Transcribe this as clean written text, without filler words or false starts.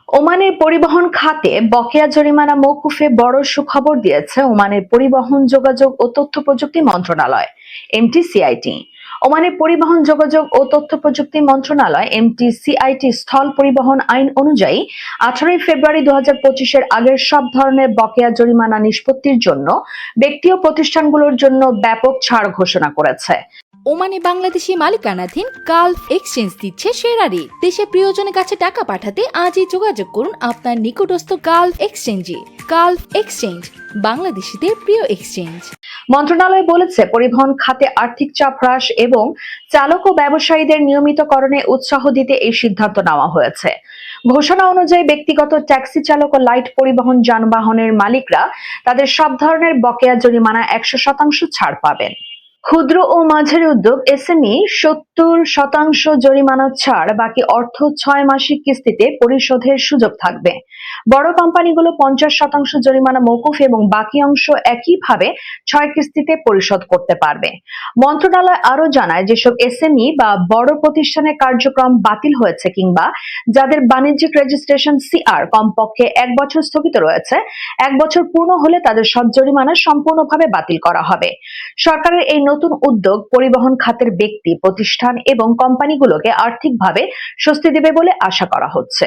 ওমানের পরিবহন খাতে বকেয়া জরিমানা মওকুফে বড় সুখবর দিয়েছে ওমানের পরিবহন যোগাযোগ ও তথ্য প্রযুক্তি মন্ত্রণালয় এমটিসিআইটি। ওমানের পরিবহন যোগাযোগ ও তথ্য প্রযুক্তি মন্ত্রণালয় এমটিসিআইটি স্থল পরিবহন আইন অনুযায়ী 18 ফেব্রুয়ারি 2025-এর আগের সব ধরনের বকেয়া জরিমানা নিষ্পত্তির জন্য ব্যক্তি ও প্রতিষ্ঠানগুলোর জন্য ব্যাপক ছাড় ঘোষণা করেছে। ওমানে বাংলাদেশি মালিকানাধীন গালফ এক্সচেঞ্জ দিচ্ছে সেরা রেট। দেশে প্রিয়জনের কাছে টাকা পাঠাতে আজই যোগাযোগ করুন আপনার নিকটস্থ গালফ এক্সচেঞ্জে। গালফ এক্সচেঞ্জ, বাংলাদেশিদের প্রিয় এক্সচেঞ্জ। মন্ত্রণালয় বলেছে, পরিবহন খাতে আর্থিক চাপ হ্রাস এবং চালক ও ব্যবসায়ীদের নিয়মিতকরণে উৎসাহ দিতে এই সিদ্ধান্ত নেওয়া হয়েছে। ঘোষণা অনুযায়ী ব্যক্তিগত ট্যাক্সি চালক ও লাইট পরিবহন যানবাহনের মালিকরা তাদের সব ধরনের বকেয়া জরিমানা 100% ছাড় পাবেন। ক্ষুদ্র ও মাঝারি উদ্যোগ এসএমই 70% জরিমানা ছাড়, বাকি অর্থ 6 মাসিক কিস্তিতে পরিশোধের সুযোগ থাকবে। বড় কোম্পানিগুলো 50% জরিমানা মওকুফ এবং বাকি অংশ একইভাবে 6 কিস্তিতে পরিশোধ করতে পারবে। মন্ত্রণালয় আরো জানায়, যেসব এসএমই বা বড় প্রতিষ্ঠানের কার্যক্রম বাতিল হয়েছে কিংবা যাদের বাণিজ্যিক রেজিস্ট্রেশন সিআর কমপক্ষে 1 বছর স্থগিত রয়েছে, 1 বছর পূর্ণ হলে তাদের সব জরিমানা সম্পূর্ণভাবে বাতিল করা হবে। সরকারের এই নতুন উদ্যোগ পরিবহন খাতের ব্যক্তি, প্রতিষ্ঠান এবং কোম্পানিগুলোকে আর্থিকভাবে স্বস্তি দেবে বলে আশা করা হচ্ছে।